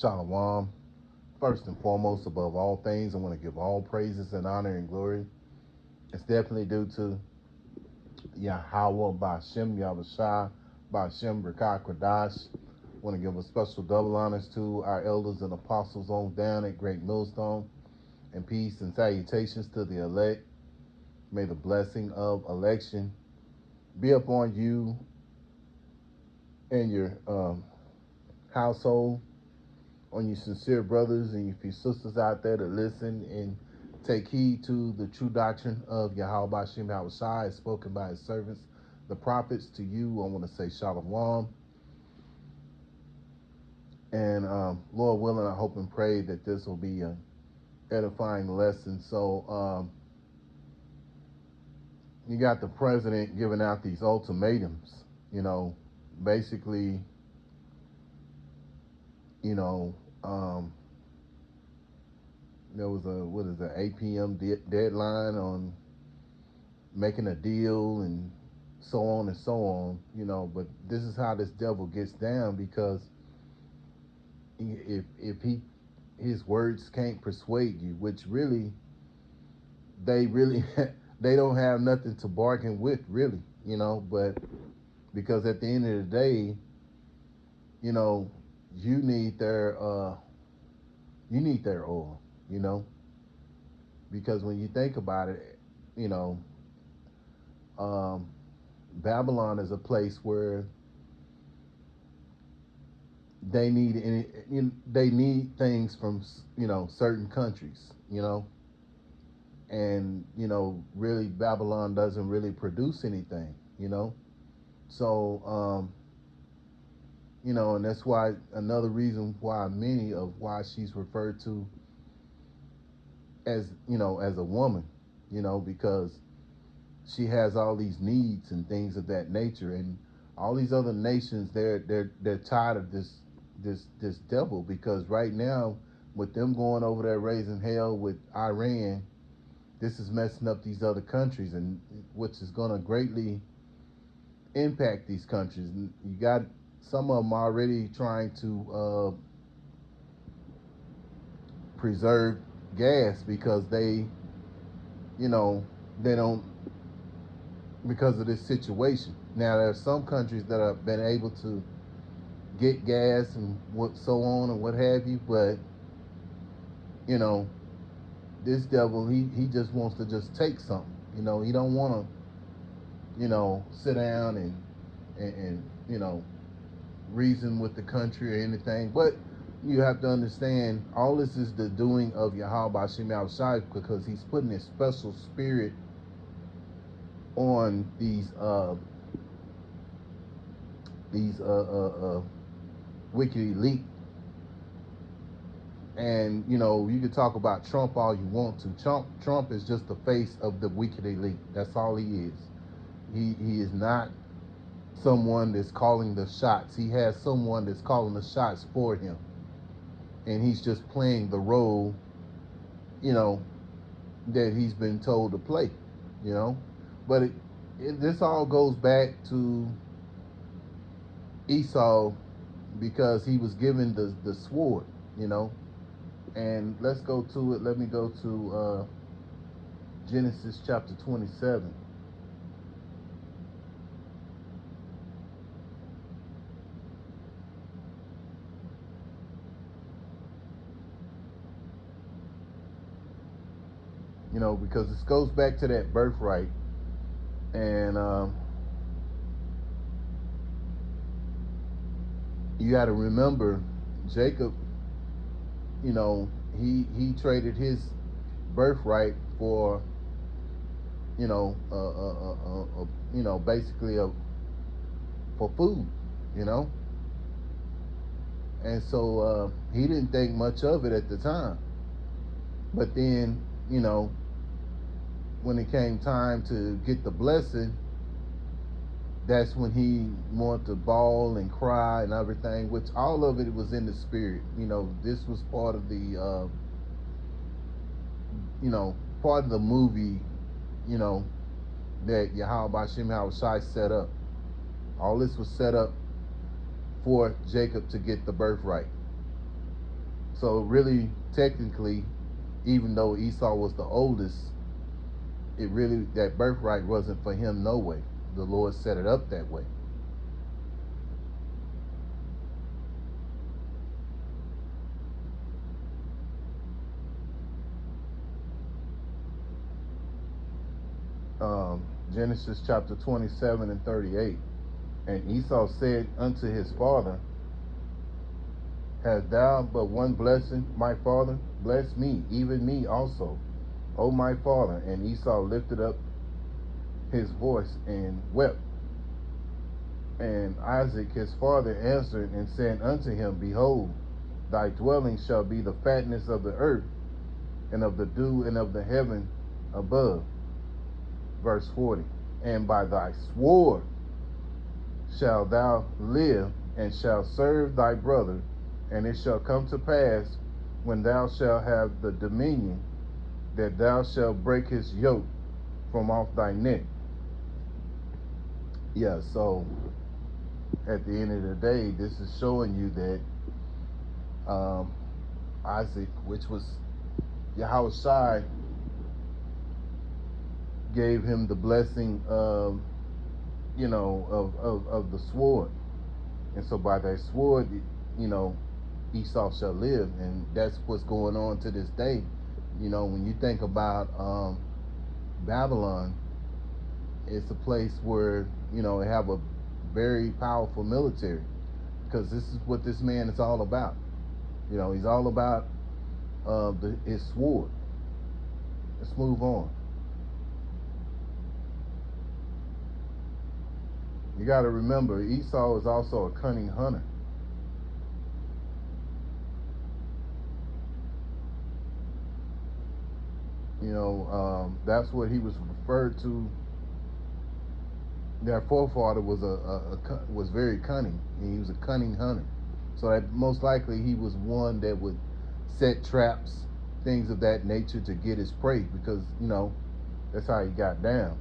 Shalom. First and foremost, above all things, I want to give all praises and honor and glory. It's definitely due to Yahweh Ba'Shem Yahushua Ba'Shem Rekah Kradash. I want to give a special double honors to our elders and apostles on down at Great Millstone, and peace and salutations to the elect. May the blessing of election be upon you and your household, on you sincere brothers and your few sisters out there to listen and take heed to the true doctrine of Yahweh Ba'Shem Yahushua as spoken by his servants, the prophets. To you, I want to say Shalom. And Lord willing, I hope and pray that this will be an edifying lesson. So you got the president giving out these ultimatums, basically, there was a 8 p.m. deadline on making a deal and so on and so on, but this is how this devil gets down, because if his words can't persuade you, which really they they don't have nothing to bargain with, really, but because at the end of the day, you need their oil, because when you think about it, Babylon is a place where they need things from certain countries, and really Babylon doesn't really produce anything, so and that's why another reason why she's referred to as as a woman, because she has all these needs and things of that nature, and all these other nations, they're tired of this devil, because right now, with them going over there raising hell with Iran, this is messing up these other countries, and which is going to greatly impact these countries. And you got some of them already trying to preserve gas because they don't, because of this situation. Now, there are some countries that have been able to get gas and so on and what have you, but this devil, he just wants to just take something. He don't want to sit down and reason with the country or anything. But you have to understand, all this is the doing of Yahweh Ba'Shem Yahushua, because he's putting his special spirit on these wicked elite. And you can talk about Trump all you want to. Trump is just the face of the wicked elite. That's all he is. He is not someone that's calling the shots. He has someone that's calling the shots for him, and he's just playing the role that he's been told to play. But this all goes back to Esau, because he was given the sword, and let's go to it. Let me go to Genesis chapter 27. Because this goes back to that birthright, and you got to remember, Jacob, he traded his birthright for basically for food, and so he didn't think much of it at the time. But then when it came time to get the blessing, that's when he wanted to bawl and cry and everything, which all of it was in the spirit. This was part of the part of the movie, that Yahweh Ba'Shem Yahushua set up. All this was set up for Jacob to get the birthright. So really, technically, even though Esau was the oldest, it really, that birthright wasn't for him no way. The Lord set it up that way. Genesis chapter 27 and 38. And Esau said unto his father, hast thou but one blessing, my father? Bless me, even me also, O my father. And Esau lifted up his voice and wept. And Isaac his father answered and said unto him, behold, thy dwelling shall be the fatness of the earth, and of the dew, and of the heaven above. Verse 40. And by thy sword shalt thou live, and shalt serve thy brother. And it shall come to pass, when thou shalt have the dominion, that thou shalt break his yoke from off thy neck. Yeah, so at the end of the day, this is showing you that Isaac, which was Yahushua, gave him the blessing of, of the sword. And so by that sword, Esau shall live. And that's what's going on to this day. When you think about Babylon, it's a place where, they have a very powerful military, because this is what this man is all about. He's all about his sword. Let's move on. You got to remember, Esau is also a cunning hunter. That's what he was referred to. Their forefather was very cunning. He was a cunning hunter. So that most likely he was one that would set traps, things of that nature, to get his prey, because that's how he got down.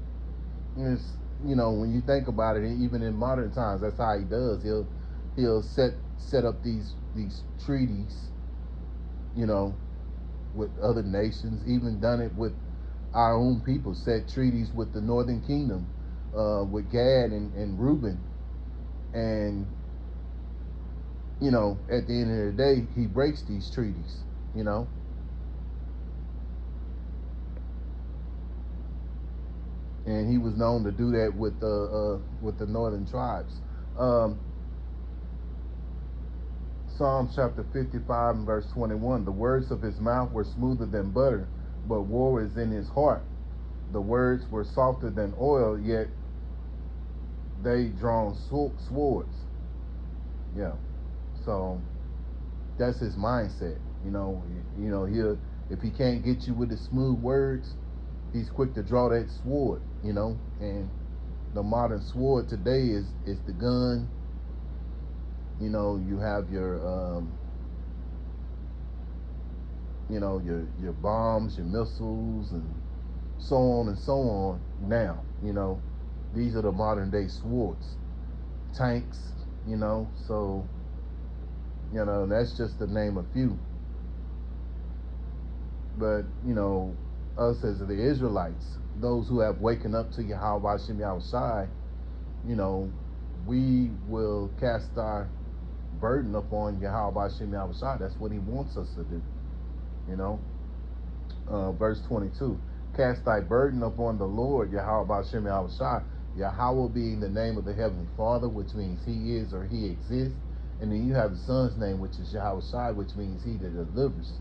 And it's, when you think about it, even in modern times, that's how he does. He'll set up these treaties, with other nations. Even done it with our own people. Set treaties with the Northern Kingdom, with Gad and Reuben, and at the end of the day, he breaks these treaties. And he was known to do that with the northern tribes. Psalm chapter 55 and verse 21. The words of his mouth were smoother than butter, but war is in his heart. The words were softer than oil, yet they drawn swords. Yeah. So that's his mindset. He'll, if he can't get you with the smooth words, he's quick to draw that sword. And the modern sword today is the gun. You have your your bombs, your missiles, and so on and so on. Now, these are the modern day swords, tanks. So that's just to name a few. But us as the Israelites, those who have waken up to Yahweh Shem Yahushai, we will cast our burden upon Yahweh Shem Yahushai. That's what he wants us to do. Verse 22. Cast thy burden upon the Lord, Yahweh Shem Yahushai. Yahweh being the name of the Heavenly Father, which means he is or he exists. And then you have the Son's name, which is Yahushai, which means he that delivers.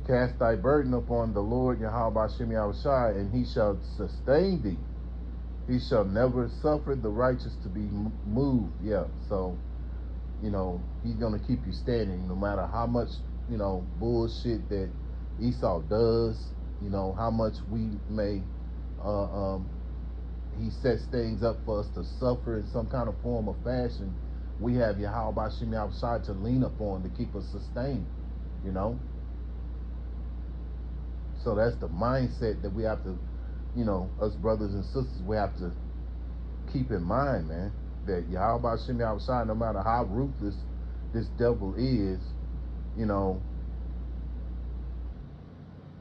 Cast thy burden upon the Lord, Yahweh Shem Yahushai, and he shall sustain thee. He shall never suffer the righteous to be moved. Yeah, so, he's going to keep you standing no matter how much, bullshit that Esau does, how much we may, he sets things up for us to suffer in some kind of form or fashion. We have Yahweh Shem Yahushai to lean upon to keep us sustained, So that's the mindset that we have to, us brothers and sisters, we have to keep in mind, man, that Yahweh Shem Yahushai, no matter how ruthless this devil is, you know,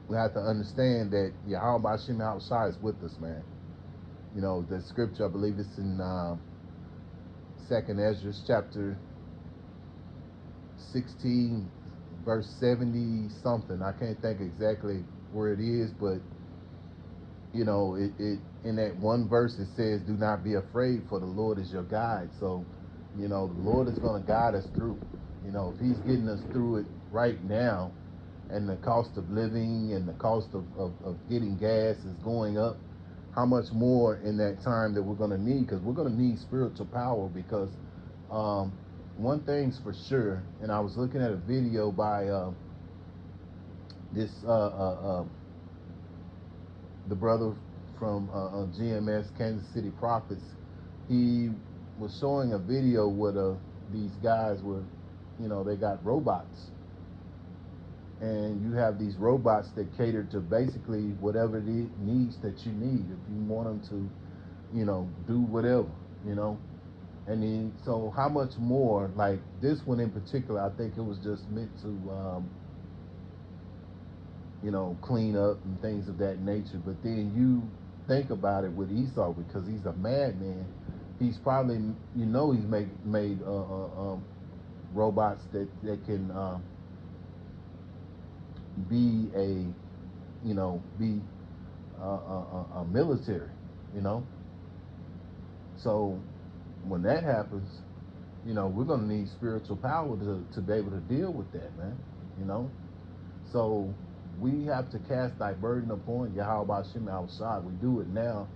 we have to understand that Yahweh Hashem outside is with us, man. You know, the scripture, I believe it's in Second Ezra chapter 16, verse 70 something. I can't think exactly where it is, but you know, it in that one verse it says, "Do not be afraid, for the Lord is your guide." So, you know, the Lord is going to guide us through. You know, if He's getting us through it right now, and the cost of living and the cost of getting gas is going up, how much more in that time that we're going to need? Because we're going to need spiritual power. Because um, one thing's for sure, and I was looking at a video by this the brother from GMS, Kansas City Prophets. He was showing a video with these guys were, you know, they got robots, and you have these robots that cater to basically whatever the needs that you need. If you want them to, you know, do whatever, you know. And then, so how much more, like this one in particular, I think it was just meant to, you know, clean up and things of that nature. But then you think about it with Esau, because he's a madman. He's probably, you know, he's made robots that can be a, you know, be a military, you know. So when that happens, you know, we're going to need spiritual power to be able to deal with that, man, you know. So we have to cast thy burden upon Yahweh Hashem outside. We do it now,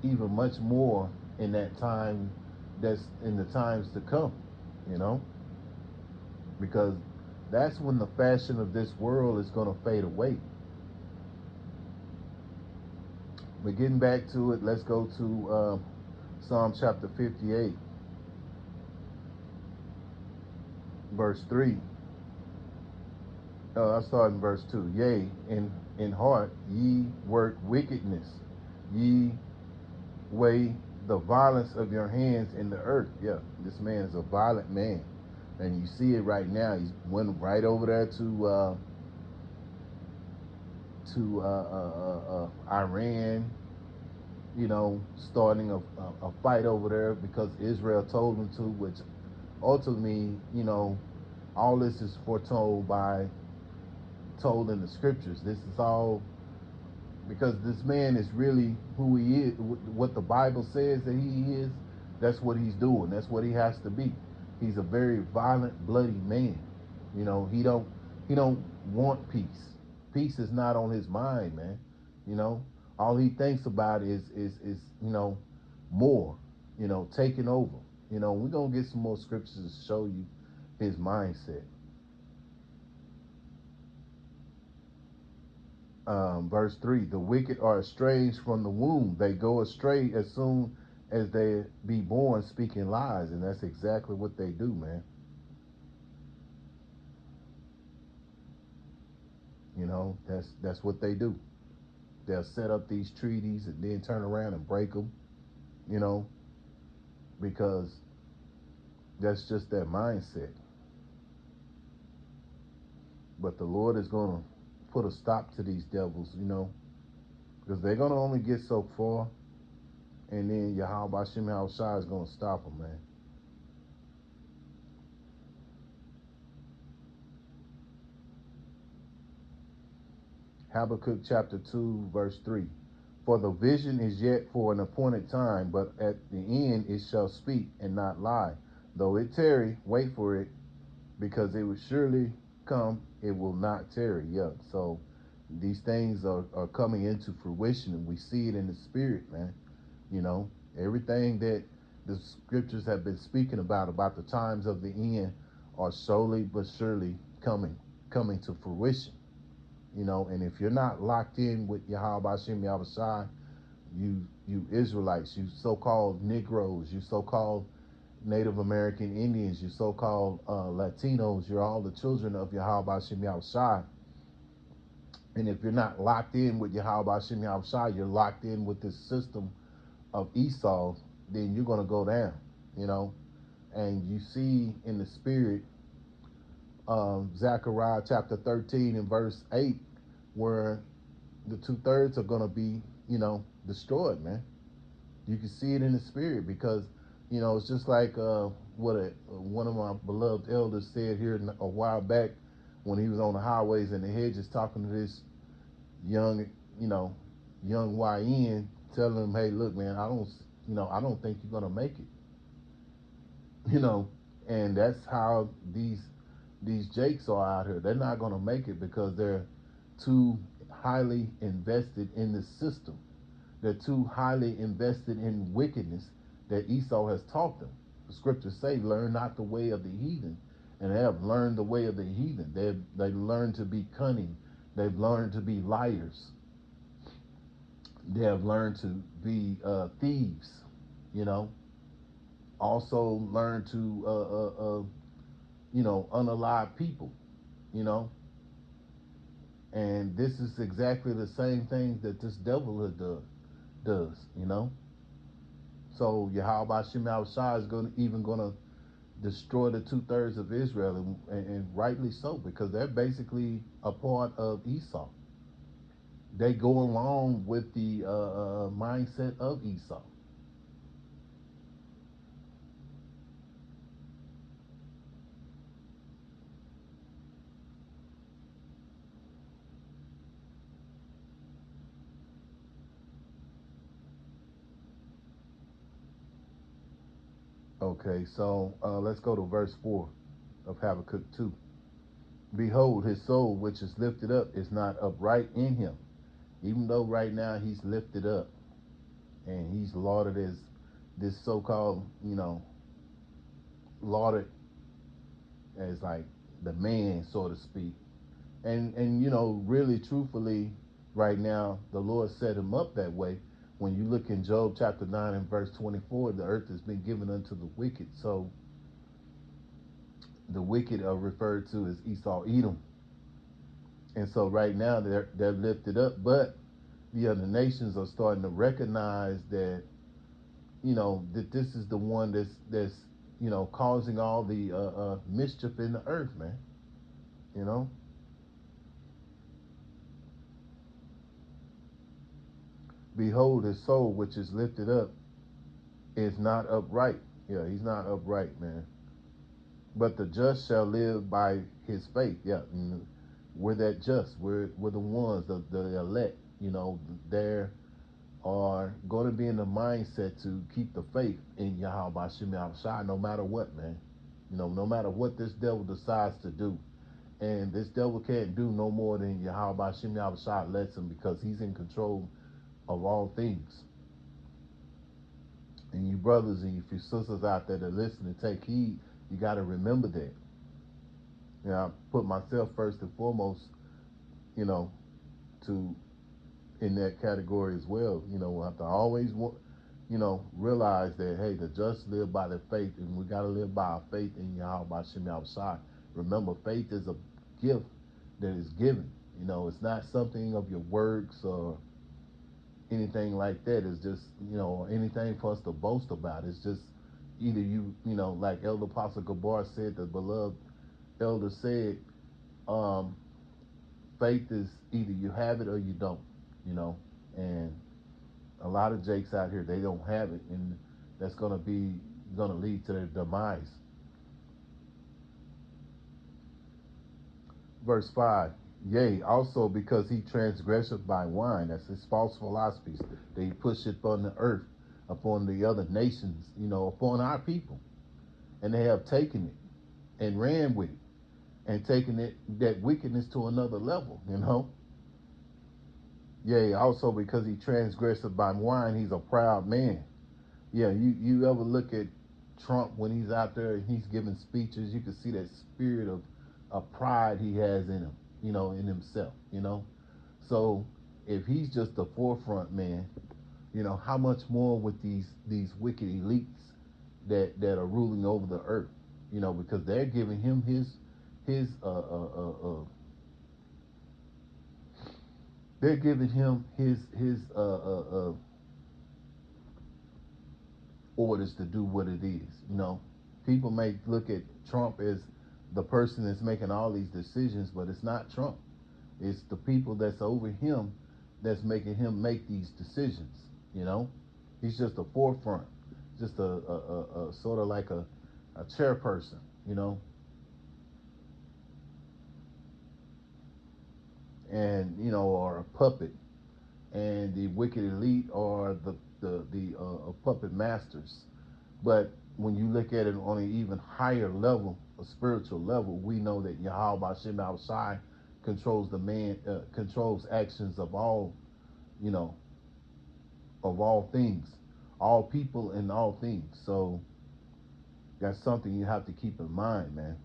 even much more in that time that's in the times to come, you know, because that's when the fashion of this world is going to fade away. But getting back to it, let's go to Psalm chapter 58, verse 3. I start in verse 2. Yea, in heart ye work wickedness, ye weigh the violence of your hands in the earth. Yeah, this man is a violent man, and you see it right now. He's went right over there to Iran, you know, starting a fight over there because Israel told him to, which ultimately, you know, all this is told in the scriptures. This is all because this man is really who he is, what the Bible says that he is. That's what he's doing. That's what he has to be. He's a very violent, bloody man. You know, he don't want peace. Peace is not on his mind, man. You know, all he thinks about is you know, more. You know, taking over. You know, we're gonna get some more scriptures to show you his mindset. Verse 3, the wicked are estranged from the womb. They go astray as soon as they be born, speaking lies. And that's exactly what they do, man. You know, that's what they do. They'll set up these treaties and then turn around and break them, you know, because that's just their mindset. But the Lord is going to put a stop to these devils, you know, because they're going to only get so far. And then Yahweh Hashem Shai is going to stop them, man. Habakkuk chapter 2, verse 3. For the vision is yet for an appointed time, but at the end it shall speak and not lie. Though it tarry, wait for it, because it will surely come, it will not tarry. Yeah, so these things are coming into fruition, and we see it in the spirit, man. You know, everything that the scriptures have been speaking about the times of the end are slowly but surely coming to fruition. You know, and if you're not locked in with Yahweh Hashem Yahushai, you Israelites, you so-called Negroes, you so-called Native American Indians, you so-called Latinos, you're all the children of Yahweh Hashem Yahushai. And if you're not locked in with Yahweh Hashem Yahushai, you're locked in with this system of Esau, then you're going to go down, you know. And you see in the spirit, Zechariah chapter 13 and verse 8, where the 2/3 are going to be, destroyed, man. You can see it in the spirit because, it's just like what one of my beloved elders said here a while back when he was on the highways and the hedges talking to this young, you know, young YN, telling him, hey, look, man, I don't think you're going to make it, you know, and that's how these Jakes are out here. They're not going to make it because they're too highly invested in the system. They're too highly invested in wickedness that Esau has taught them. The scriptures say, learn not the way of the heathen. And they have learned the way of the heathen. They've learned to be cunning. They've learned to be liars. They have learned to be thieves, you know. Also learned to, unalive people, you know. And this is exactly the same thing that this devil does, you know. So Yahweh Shem Shai is gonna destroy the 2/3 of Israel, and rightly so, because they're basically a part of Esau. They go along with the mindset of Esau. Okay, so let's go to verse 4 of Habakkuk 2. Behold, his soul which is lifted up is not upright in him, even though right now he's lifted up and he's lauded as this so-called, lauded as like the man, so to speak. And really truthfully, right now the Lord set him up that way. When you look in Job chapter 9 and verse 24, the earth has been given unto the wicked. So the wicked are referred to as Esau, Edom. And so right now they're lifted up, but the other nations are starting to recognize that, that this is the one that's causing all the mischief in the earth, man. You know, behold, his soul which is lifted up is not upright. Yeah, he's not upright, man. But the just shall live by his faith. Yeah, we're that just. We're the ones, the elect. There are going to be in the mindset to keep the faith in Yahweh Shem Shai, no matter what, man. No matter what this devil decides to do. And this devil can't do no more than Yahweh Shem Shai lets him, because he's in control of all things. And you brothers and you sisters out there that listen and take heed, you got to remember that. I put myself first and foremost, you know, to in that category as well. We have to always realize that, hey, the just live by their faith, and we got to live by our faith in Yahweh Shem Shai. Remember, faith is a gift that is given. It's not something of your works or anything like that. It's just, anything for us to boast about. It's just either like Elder Apostle Gabar said, the beloved elder said, um, faith is either you have it or you don't, and a lot of Jakes out here, they don't have it, and that's gonna lead to their demise. Verse 5, yea, also because he transgresseth by wine, that's his false philosophies that he pusheth upon the earth, upon the other nations, upon our people, and they have taken it and ran with it and taken that wickedness to another level. Yea, also because he transgresseth by wine, he's a proud man. Yeah, you ever look at Trump when he's out there and he's giving speeches, you can see that spirit of pride he has in him, in himself, So if he's just the forefront man, how much more with these wicked elites that are ruling over the earth, because they're giving him his they're giving him his orders to do what it is. People may look at Trump as the person that's making all these decisions, but it's not Trump. It's the people that's over him that's making him make these decisions. You know, he's just a forefront, just a sort of like a chairperson. You know, and or a puppet, and the wicked elite are the puppet masters. But when you look at it on an even higher level, a spiritual level, we know that Yahweh Hashem Shai controls controls actions of all, you know, of all things, all people and all things. So that's something you have to keep in mind, man.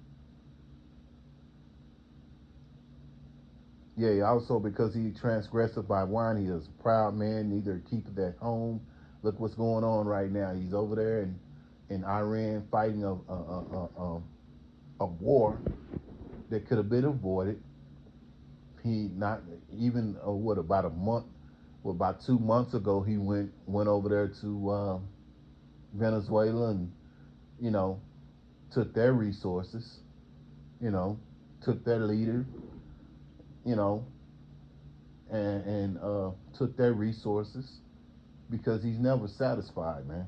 Yeah, also because he transgressed by wine, he is a proud man, neither keepeth at home. Look what's going on right now. He's over there in Iran fighting a war that could have been avoided. He not even what about a month, well, about 2 months ago, he went over there to Venezuela and you know took their resources, you know, took their leader, you know, and took their resources because he's never satisfied, man.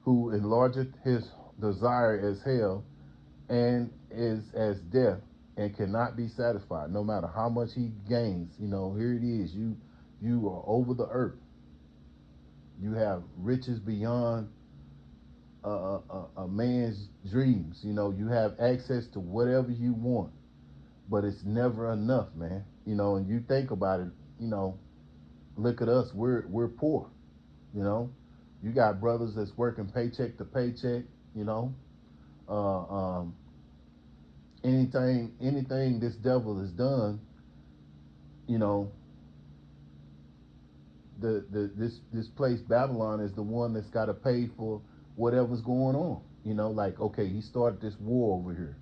Who enlargeth his desire as hell and is as death and cannot be satisfied no matter how much he gains. Here it is. You are over the earth. You have riches beyond a man's dreams. You have access to whatever you want, but it's never enough, man. And you think about it. you know Look at us. We're poor. you know you got brothers that's working paycheck to paycheck. you know uh, um, anything this devil has done. you know this place Babylon is the one that's got to pay for whatever's going on. Like, okay, he started this war over here.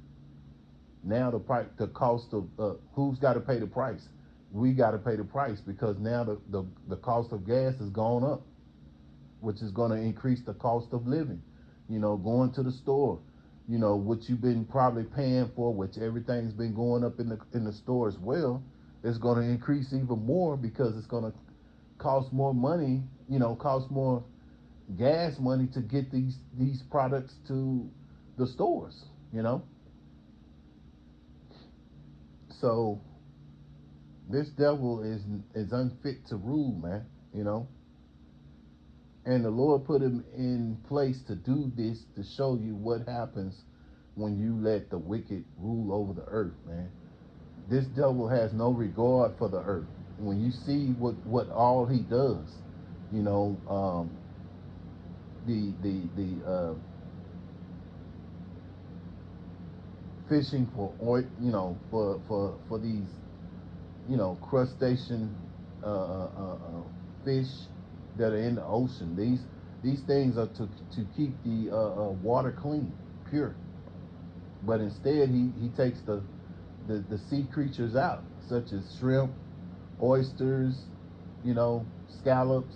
Now the cost of who's got to pay the price? We got to pay the price because now the cost of gas has gone up, which is going to increase the cost of living. Going to the store, what you've been probably paying for, which everything's been going up in the store as well, is going to increase even more because it's going to cost more money. Cost more gas money to get these products to the stores. You know, so this devil is unfit to rule, man. You know, and the Lord put him in place to do this to show you what happens when you let the wicked rule over the earth, man. This devil has no regard for the earth. When you see what all he does, you know, the fishing for oil, for these, crustacean fish that are in the ocean. These things are to keep the water clean, pure. But instead, he takes the sea creatures out, such as shrimp, oysters, scallops,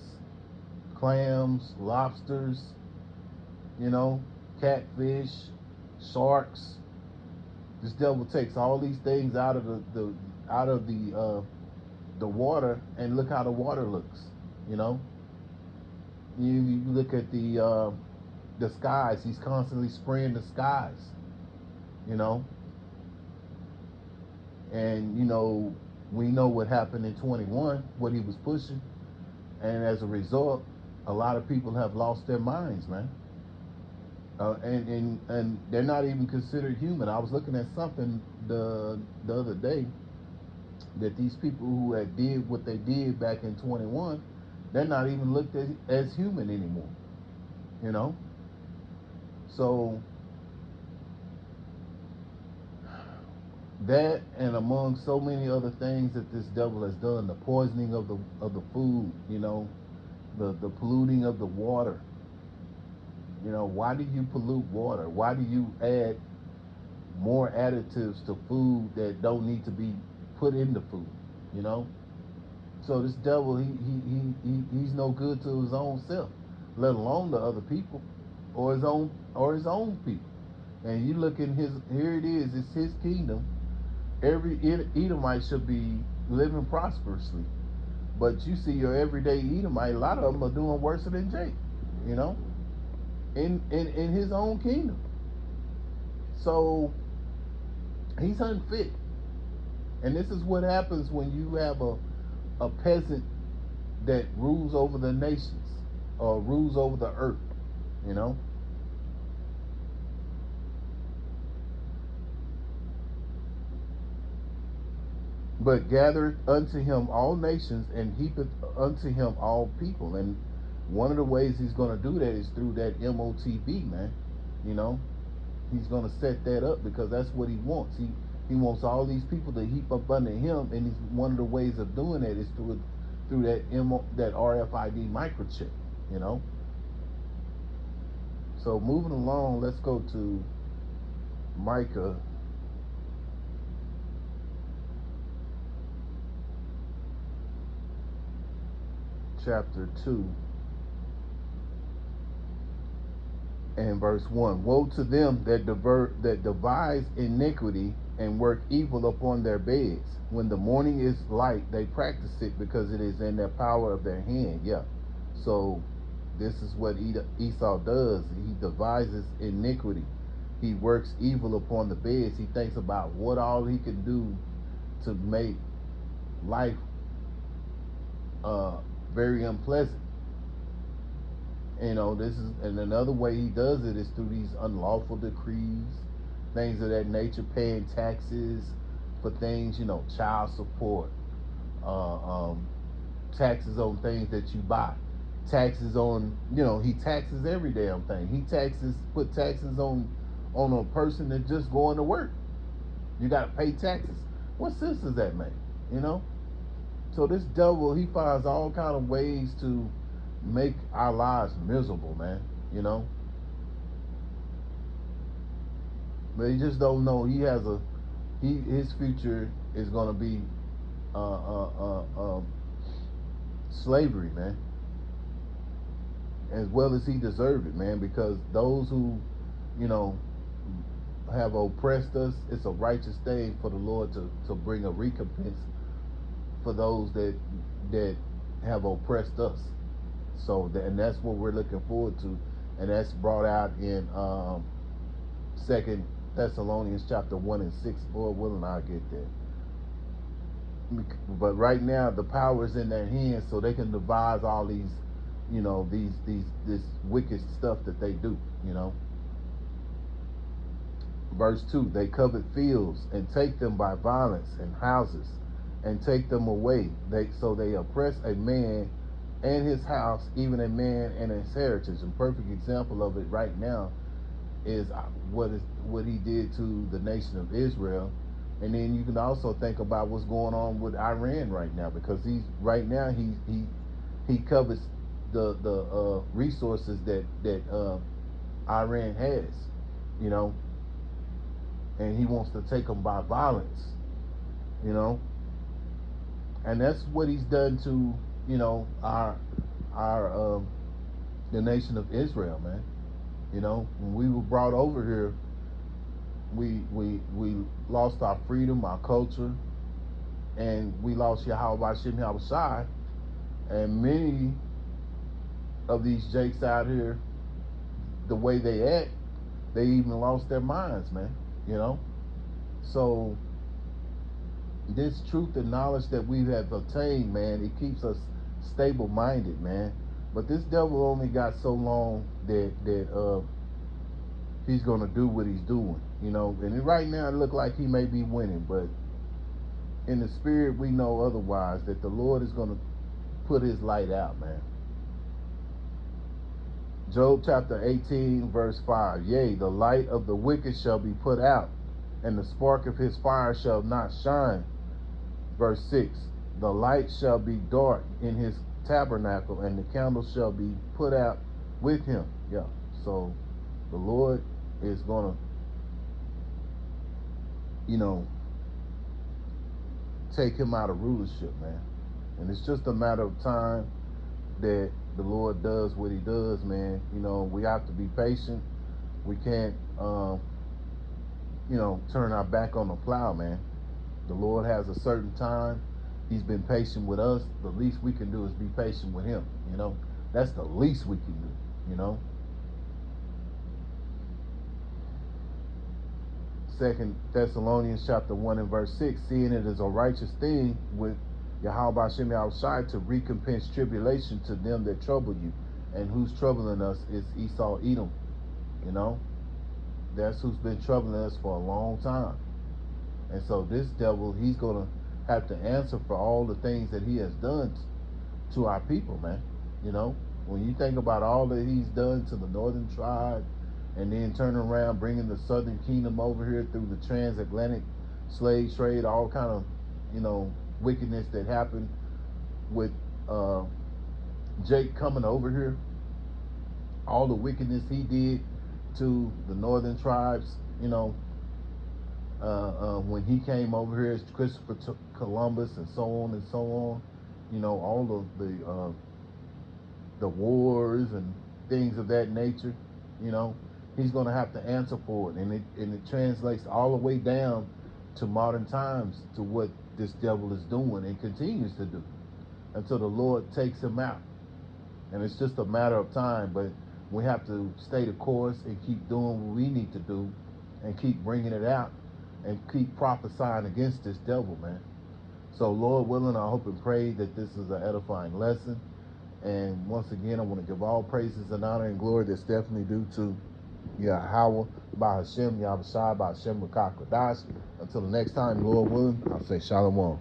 clams, lobsters, you know, catfish, sharks. This devil takes all these things out of the water, and look how the water looks. You know, you look at the skies. He's constantly spraying the skies. You know, and we know what happened in 21, what he was pushing, and as a result, a lot of people have lost their minds, man. And they're not even considered human. I was looking at something the other day that these people who had did what they did back in 21, they're not even looked at as human anymore. You know, so that, and among so many other things that this devil has done, the poisoning of the food, the polluting of the water. Why do you pollute water? Why do you add more additives to food that don't need to be put in the food? You know, So this devil, he's no good to his own self, let alone the other people, or his own people. And you look in his, here it is, it's his kingdom. Every Edomite should be living prosperously, but you see your everyday Edomite, a lot of them are doing worse than Jake, you know, in his own kingdom. So he's unfit, and this is what happens when you have a peasant that rules over the nations or rules over the earth, you know. But gathereth unto him all nations and heapeth unto him all people. And one of the ways he's going to do that is through that MOTB, man. You know, he's going to set that up because that's what he wants. He wants all these people to heap up under him, and one of the ways of doing that is through that RFID microchip. You know. So moving along, let's go to Micah chapter 2 and verse 1. Woe to them that devise iniquity and work evil upon their beds. When the morning is light, they practice it because it is in their power of their hand. Yeah. So this is what Esau does. He devises iniquity. He works evil upon the beds. He thinks about what all he can do to make life very unpleasant. You know, and another way he does it is through these unlawful decrees, things of that nature, paying taxes for things, you know, child support, uh, um, taxes on things that you buy, taxes on, you know, he taxes every damn thing. Put taxes on a person that's just going to work. You got to pay taxes. What sense does that make? You know. So this devil, he finds all kind of ways to make our lives miserable, man. You know, but he just don't know. His future is gonna be uh, uh, slavery, man, as well as he deserved it, man. Because those who, you know, have oppressed us, it's a righteous thing for the Lord to bring a recompense for those that have oppressed us. So and that's what we're looking forward to, and that's brought out in Second Thessalonians chapter 1 and 6. Lord willing, I'll get there. But right now, the power is in their hands, so they can devise all these, you know, this wicked stuff that they do. You know. Verse 2: They covet fields and take them by violence, and houses and take them away. They oppress a man and his house, even a man and his heritage. A perfect example of it right now is what he did to the nation of Israel. And then you can also think about what's going on with Iran right now, because he covets the resources that Iran has, you know, and he wants to take them by violence, you know, and that's what he's done to, you know, our the nation of Israel, man. You know, when we were brought over here, we lost our freedom, our culture, and we lost Yahweh Shem Yahushai. And many of these jakes out here, the way they act, they even lost their minds, man. You know, so this truth and knowledge that we have obtained, man, it keeps us stable minded, man. But this devil only got so long that he's gonna do what he's doing, you know. And right now it look like he may be winning, but in the spirit we know otherwise, that the Lord is gonna put his light out, man. Job chapter 18 verse 5: Yea, the light of the wicked shall be put out, and the spark of his fire shall not shine. Verse 6: The light shall be dark in his tabernacle, and the candle shall be put out with him. Yeah. So the Lord is gonna, you know, take him out of rulership, man. And it's just a matter of time that the Lord does what he does, man. You know, we have to be patient. We can't, turn our back on the plow, man. The Lord has a certain time. He's been patient with us. The least we can do is be patient with him, you know. That's the least we can do, you know. Second Thessalonians chapter 1 and verse 6, seeing it as a righteous thing with Yahweh Hashem Yahushai to recompense tribulation to them that trouble you. And who's troubling us is Esau Edom, you know. That's who's been troubling us for a long time. And so this devil, he's going to have to answer for all the things that he has done to our people, man. You know, when you think about all that he's done to the northern tribe, and then turn around bringing the southern kingdom over here through the transatlantic slave trade, all kind of, wickedness that happened with Jake coming over here, all the wickedness he did to the northern tribes, when he came over here as Christopher Columbus and so on and so on, all of the wars and things of that nature, he's going to have to answer for it, and it translates all the way down to modern times to what this devil is doing and continues to do until the Lord takes him out. And it's just a matter of time, but we have to stay the course and keep doing what we need to do and keep bringing it out and keep prophesying against this devil, man. So Lord willing, I hope and pray that this is an edifying lesson. And once again, I want to give all praises and honor and glory that's definitely due to Yahweh, by Hashem, Yahushua, by Hashem, Rakah Kodash. Until the next time, Lord willing, I'll say Shalom.